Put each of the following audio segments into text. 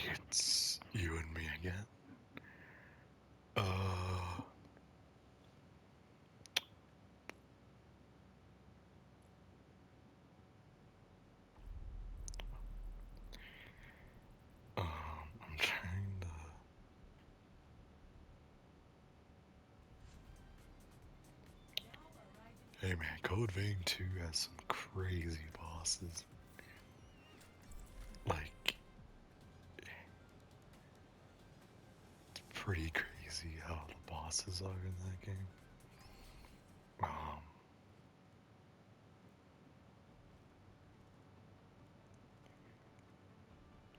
It's you and me again. Uh, I'm trying to. Hey man, Code Vein 2 has some crazy bosses. Like, it's pretty crazy how the bosses are in that game. Um,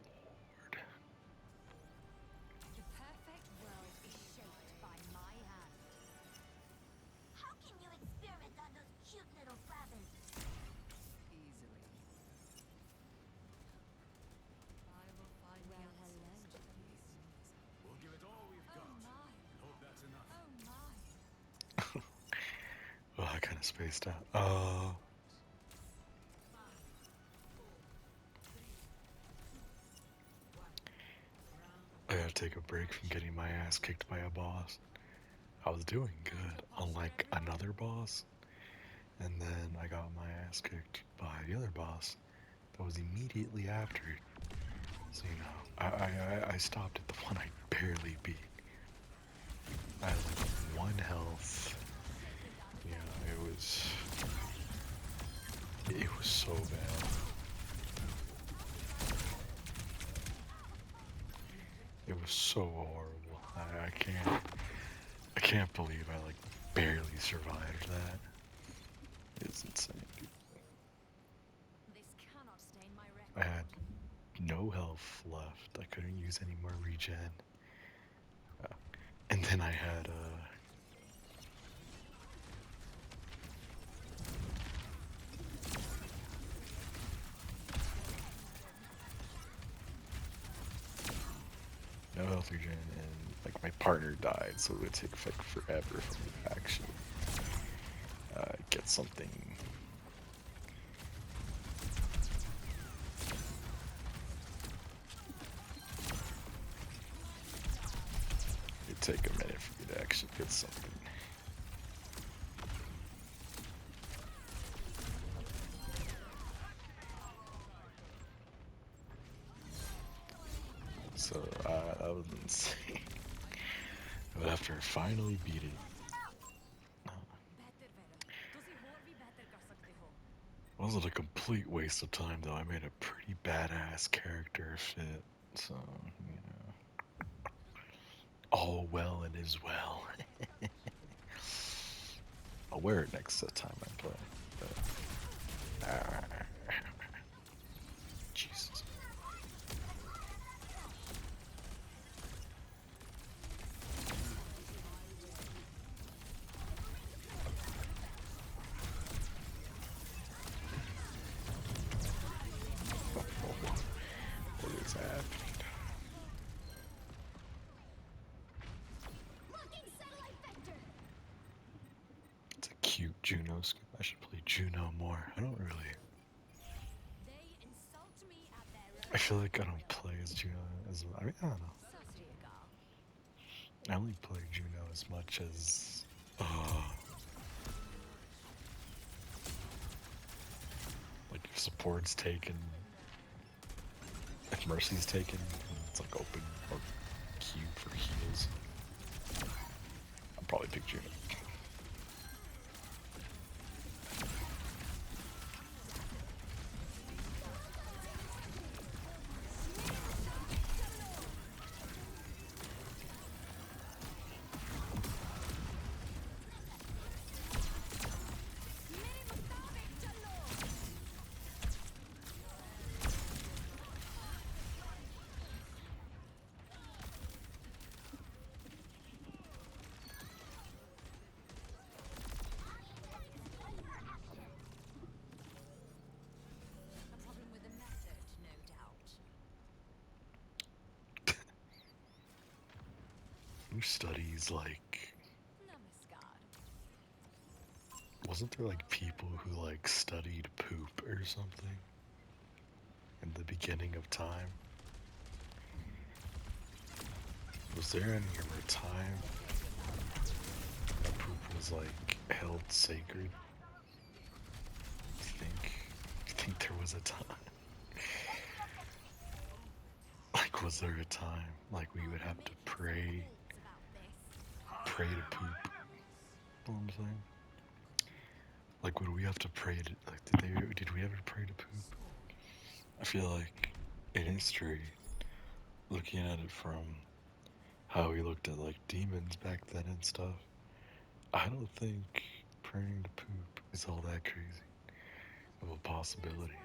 Lord. The perfect world is shaped by my hand. How can you experiment on those cute little rabbits? Easily. I will find the answers to these. We'll give it all we've got. Oh my. And hope that's enough. Oh my. Well, I kind of spaced out. I gotta take a break from getting my ass kicked by a boss. I was doing good, unlike another boss, and then I got my ass kicked by the other boss that was immediately after it. So, you know, I stopped at the one I barely beat. I had like one health. Yeah, it was so bad. It was so horrible. I can't believe I like barely survived that. It's insane, dude. This cannot stain my I record. had no health left. I couldn't use any more regen. And then I had no health regen, and like my partner died, so it would take like forever for me to actually get something. It'd take a minute for me to actually get something. So that was insane. But after I finally beat it, Better Vera. ਤੁਸੀਂ ਹੋਰ ਵੀ ਬਿਹਤਰ ਕਰ ਸਕਦੇ ਹੋ. it wasn't a complete waste of time though. I made a pretty badass character fit, so you know, all well and is well. I'll wear it next time I play. But, Jesus. What is happening? Locking satellite vector! It's a cute Juno skin. I should play Juno more. I don't really. They insult me at their I own. feel like I don't play as Juno as. I mean, I don't know. So Gal. I only play Juno as much as. Like if support's taken, if Mercy's taken, it's like open or queue for heals. I'll probably pick Juno. A problem with the method, no doubt. Who studies like? Namaskar. Wasn't there like people who like studied poop or something in the beginning of time? Was there any ever time that poop was like held sacred? I think there was a time. Like, was there a time like we would have to pray to poop? You know what I'm saying? Like, would we have to pray to, like, did we ever pray to poop? I feel like in history, looking at it from how we looked at like demons back then and stuff, I don't think praying to poop is all that crazy of a possibility.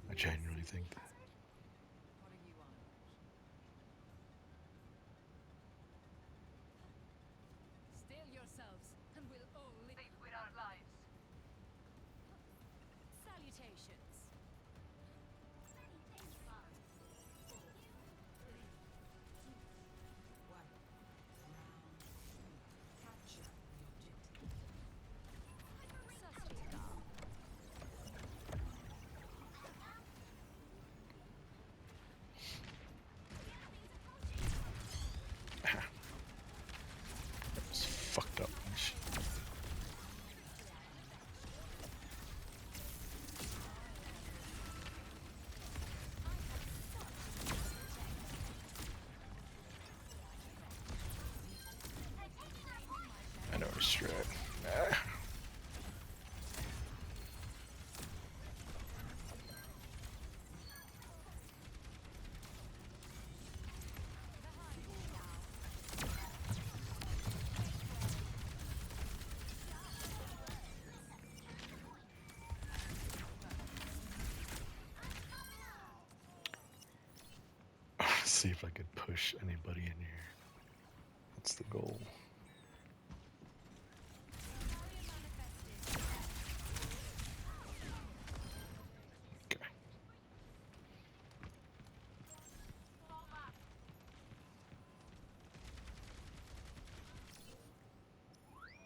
I genuinely think that. What are you on? Still yourselves, and we'll all live with our lives. Salutations. It's fucked up and shit. I know a strat. See if I could push anybody in here. That's the goal. Okay.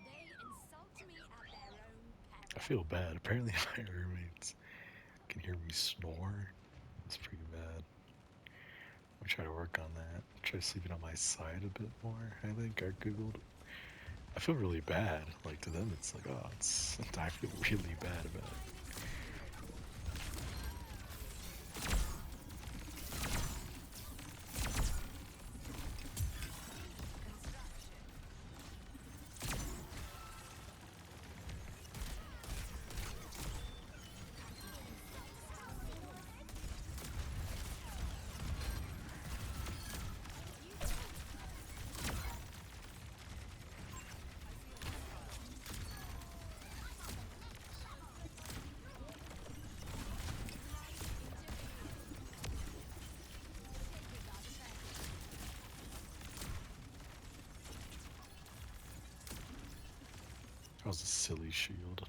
They insult me at their own I feel bad. Apparently my roommates can hear me snore. It's pretty bad. I'm trying to work on that. Try sleeping on my side a bit more. I think I googled. I feel really bad. Like to them, it's like, oh, it's. I feel really bad about it. That was a silly shield.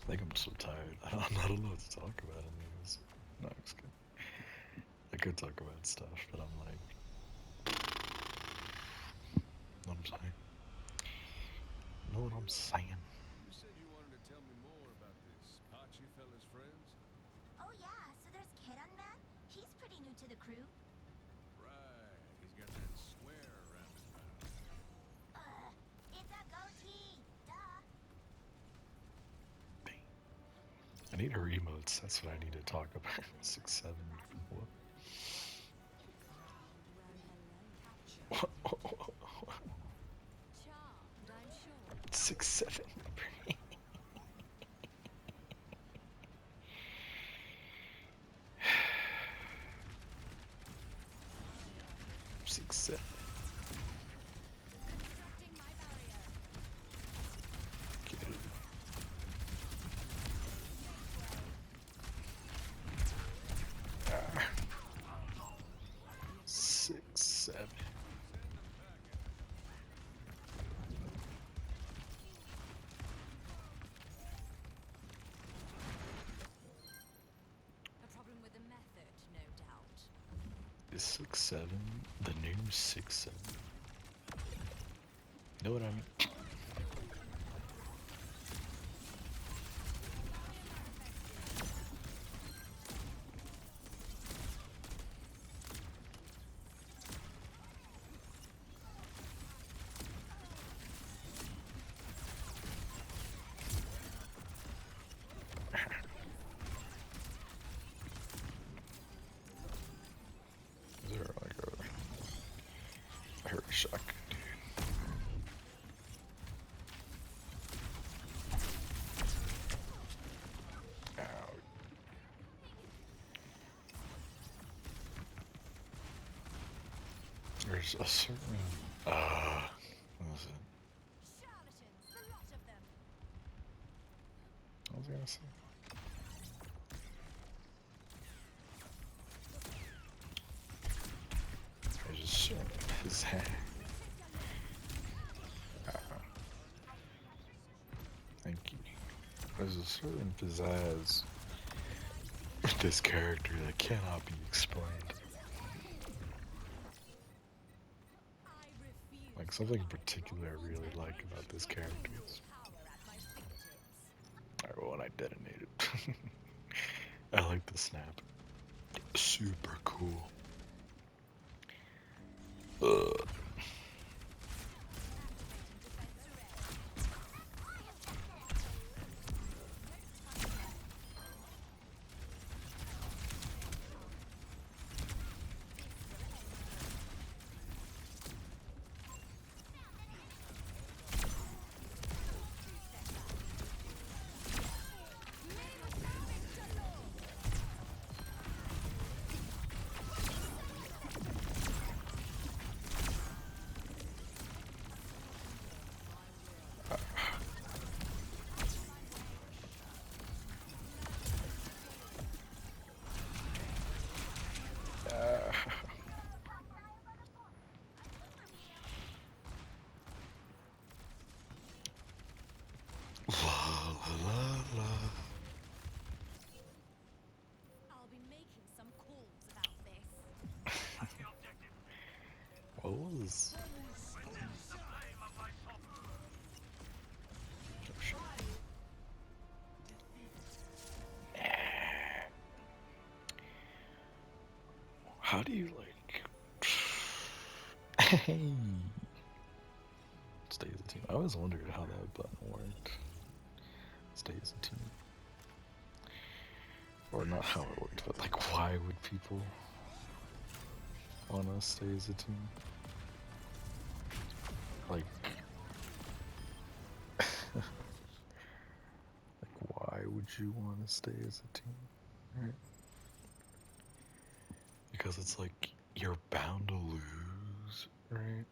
I think I'm so tired. I'm not allowed to talk about it. No, I'm just kidding. I could talk about stuff, but I'm like, know what I'm saying? Know what I'm saying? You said you wanted to tell me more about this Pachi fella's friends? Oh yeah, so there's Kiran man? He's pretty new to the crew. Right, he's got that square around his mouth. It's a goatee! Duh! I need her emotes. That's what I need to talk about. 6, 7. What? 6-7. 6-7. Constructing my barrier. Get it. Ah. 6-7. A problem with the method, no doubt. Is 6-7 the new 6-7? Know what I mean? Is there like a... I heard a shotgun, dude. Ow. There's a certain... what was it? Charlatans, the lot of them. What was I gonna say? There's a certain pizzazz. Thank you. There's a certain pizzazz with this character that cannot be explained. I refuse. Like something in particular I really like about this character is... Power at my fingertips. Alright, well, when I detonated. I like the snap. Super cool. Ugh. La la la la. I'll be making some calls about this. What was... Oh, shit. How do you like... Hey! Stay as a team. I always wondered how that button worked. Stay as a team. Or not how it worked, but like why would people want to stay as a team? Like... like why would you want to stay as a team? Right? Because it's like, you're bound to lose, right?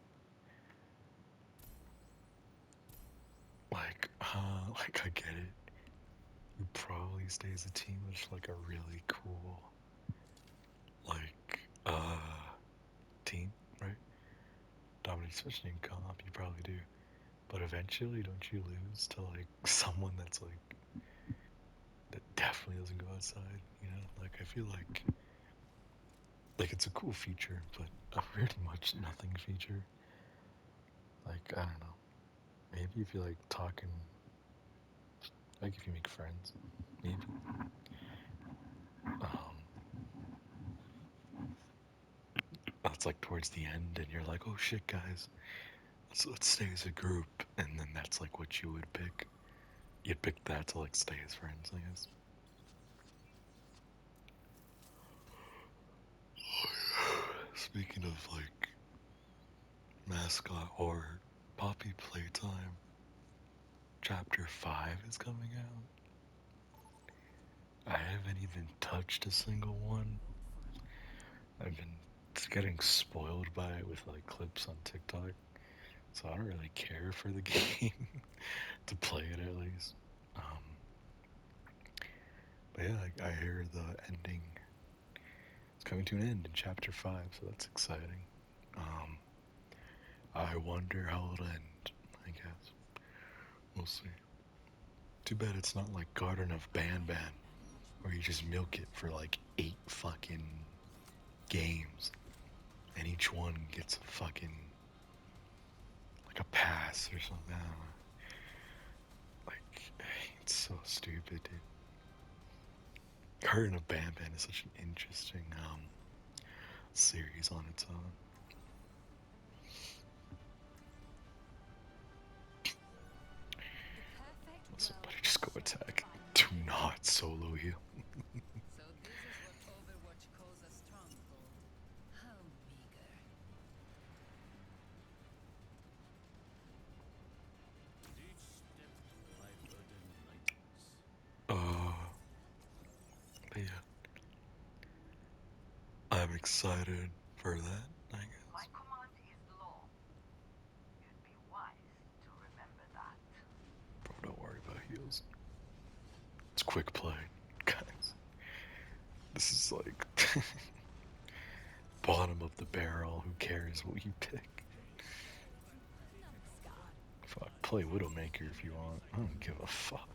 Like I get it. You probably stay as a team with like a really cool, like, team, right? Dominate especially in comp, you probably do. But eventually, don't you lose to like someone that's like, that definitely doesn't go outside, you know? Like, I feel like it's a cool feature, but a pretty much nothing feature. Like, I don't know. Maybe if you like talking, like if you make friends, maybe. That's like towards the end, and you're like, oh shit, guys, let's stay as a group, and then that's like what you would pick. You'd pick that to like stay as friends, I guess. Speaking of like mascot or Poppy playtime, Chapter 5 is coming out. I haven't even touched a single one. I've been getting spoiled by it with like clips on TikTok, so I don't really care for the game to play it at least. But yeah, I hear the ending is coming to an end in chapter 5, so that's exciting. I wonder how it'll end, I guess. We'll see. Too bad it's not like Garden of Banban, where you just milk it for like 8 fucking games, and each one gets a fucking, like a pass or something. I don't know. Like, it's so stupid, dude. Garden of Banban is such an interesting series on its own. Somebody just go attack. Do not solo heal. So this is what Overwatch calls a stronghold. How meager. Each step my burden lightens. But yeah. I'm excited for that, I guess. My command is law. You'd be wise to remember that. Bro, don't worry about heals. It's quick play, guys. This is like bottom of the barrel. Who cares what you pick? Fuck, play Widowmaker if you want. I don't give a fuck.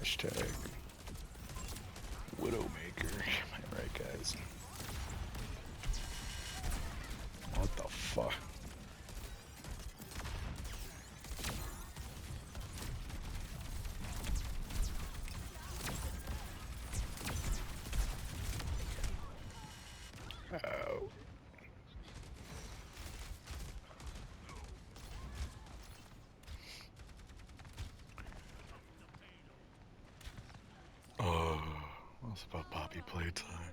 Hashtag Widowmaker. Am I right, guys? What the fuck? Ow. What's about Poppy playtime?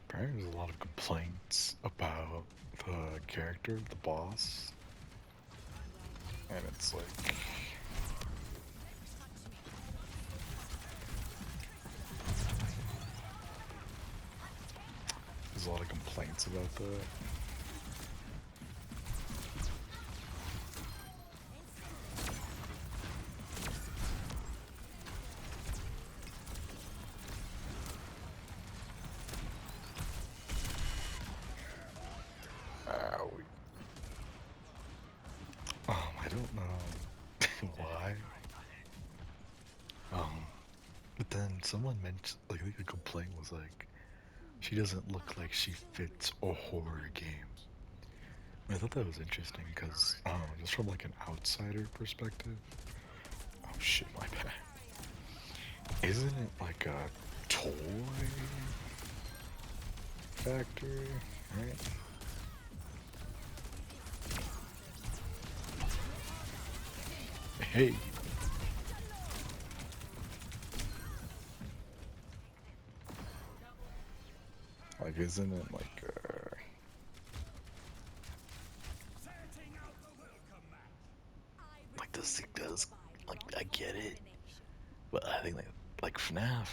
Apparently there's a lot of complaints about the character, the boss. And it's like... There's a lot of complaints about that. I don't know why. But then someone mentioned, like, I think the complaint was like, she doesn't look like she fits a horror game. I thought that was interesting because, I don't know, just from like an outsider perspective. Oh shit, my bad. Isn't it like a toy factory, right? Hey. Like, isn't it like, like this thing does, like, I get it, but I think like FNAF,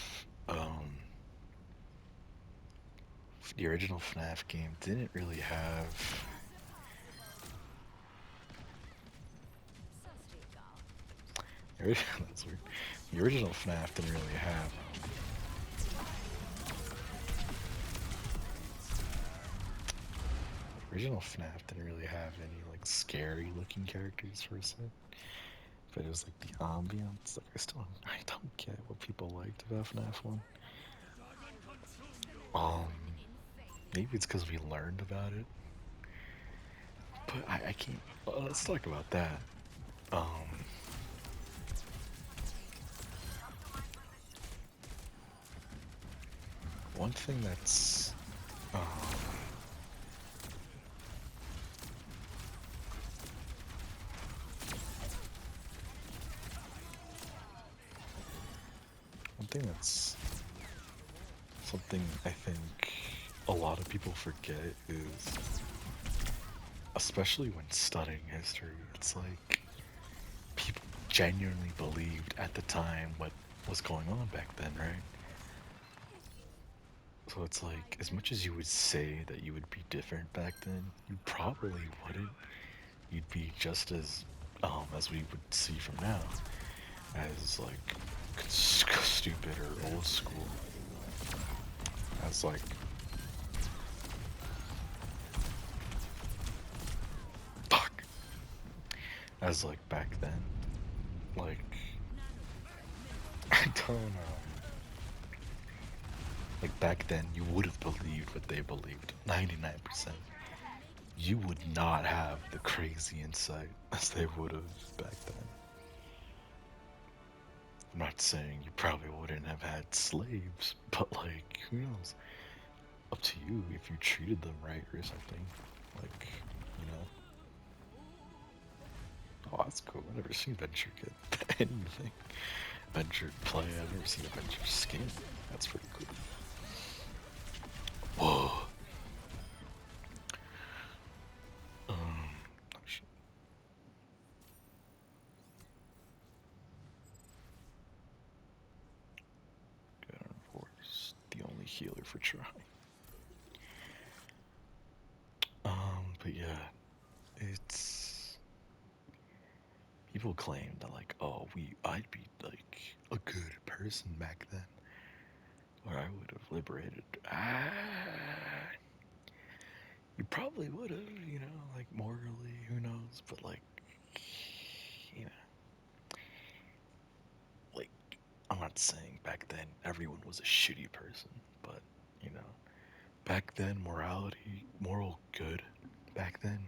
the original FNAF game didn't really have, that's weird, the original FNAF didn't really have, any like scary looking characters per se. But it was like the ambience. Like I don't get what people liked about FNAF 1. Maybe it's because we learned about it. But I can't. Let's talk about that. one thing that's one thing that's something I think a lot of people forget is, especially when studying history, it's like people genuinely believed at the time what was going on back then, right? So it's like, as much as you would say that you would be different back then, you probably wouldn't. You'd be just as we would see from now, as like stupid or old school, as like fuck, as like back then, like I don't know. Like back then, you would have believed what they believed, 99%. You would not have the crazy insight as they would have back then. I'm not saying you probably wouldn't have had slaves, but like, who knows? Up to you if you treated them right or something. Like, you know. Oh, that's cool. I've never seen Venture get anything. Venture play, I've never seen a Venture skin. That's pretty cool. Whoa. Oh, shit. Good on Force, the only healer for try. But yeah, it's people claim that like, oh, I'd be like a good person back then, or I would have liberated. You probably would have, you know, like morally, who knows? But like, you know, like I'm not saying back then everyone was a shitty person, but you know, back then morality, moral good, back then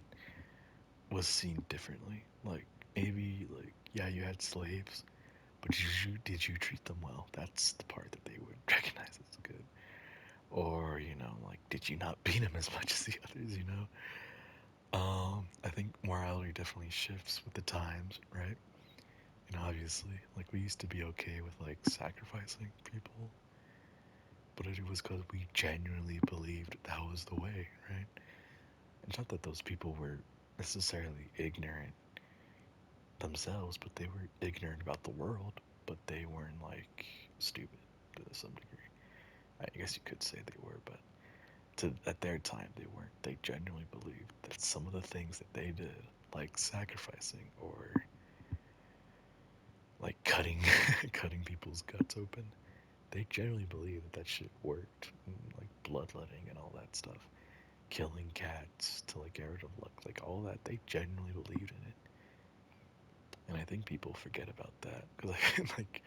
was seen differently. Like maybe like yeah, you had slaves, but did you treat them well? That's the part that they would recognize as good. Or you know, like did you not beat them as much as the others? You know. I think morality definitely shifts with the times, right? And obviously, like we used to be okay with like sacrificing people, but it was because we genuinely believed that was the way, right? It's not that those people were necessarily ignorant themselves, but they were ignorant about the world, but they weren't like stupid to some degree. I guess you could say they were, but at their time they weren't. They genuinely believed that some of the things that they did, like sacrificing or like cutting cutting people's guts open, they generally believed that that shit worked. And, like bloodletting and all that stuff, killing cats to like get rid of luck, like all that, they genuinely believed in it. And I think people forget about that because like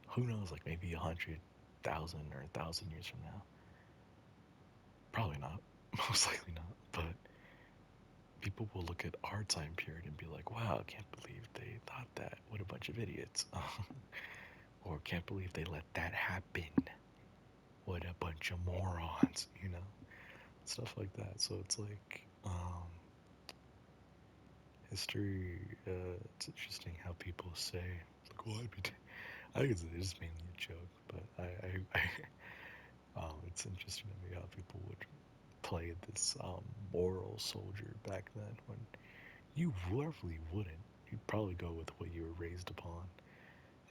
who knows, like maybe 100,000 or 1,000 years from now, probably not, most likely not, but people will look at our time period and be like, wow, I can't believe they thought that. What a bunch of idiots. Or can't believe they let that happen. What a bunch of morons, you know? Stuff like that. So it's like, history, it's interesting how people say, like, well, I think it's just mainly a joke, but it's interesting to me how people would play this moral soldier back then when you roughly wouldn't. You'd probably go with what you were raised upon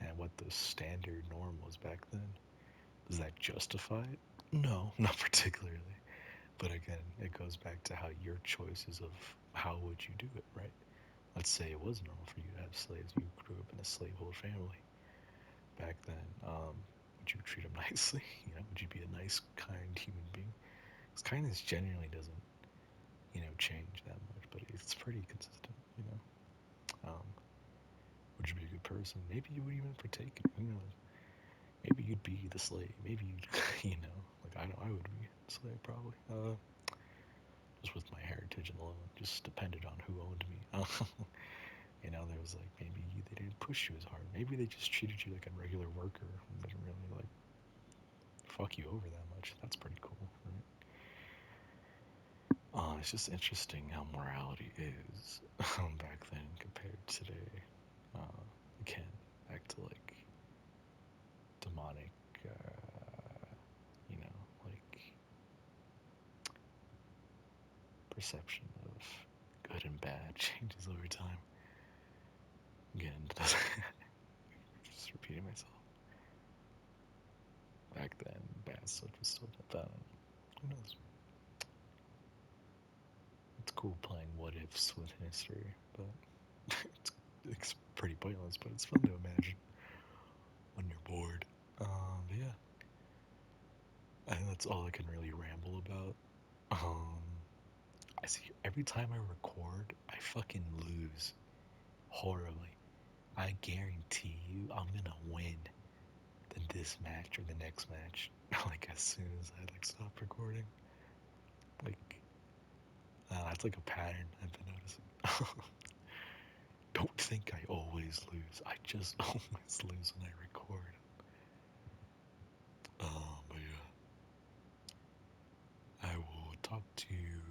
and what the standard norm was back then. Does that justify it? No, not particularly. But again, it goes back to how your choices of how would you do it, right? Let's say it was normal for you to have slaves. You grew up in a slavehold family back then. Would you treat them nicely? You know, would you be a nice, kind human being? Because kindness genuinely doesn't, you know, change that much, but it's pretty consistent, you know. Would you be a good person? Maybe you would even partake in it. Who knows? Maybe you'd be the slave. Maybe you'd, you know, like I know I would be a slave probably. Just with my heritage alone, just depended on who owned me. You know, there was like maybe they didn't push you as hard. Maybe they just treated you like a regular worker and didn't really like fuck you over that much. That's pretty cool, right? It's just interesting how morality is back then compared to today. Again, back to like demonic, you know, like perception of good and bad changes over time. Again, just repeating myself. Back then, bad stuff was still done. Who knows? It's cool playing what ifs with history, but it's pretty pointless. But it's fun to imagine when you're bored. But yeah, I think that's all I can really ramble about. I see every time I record, I fucking lose horribly. I guarantee you, I'm gonna win this match or the next match. Like as soon as I like stop recording, like that's like a pattern I've been noticing. Don't think I always lose. I just always lose when I record. But yeah, I will talk to you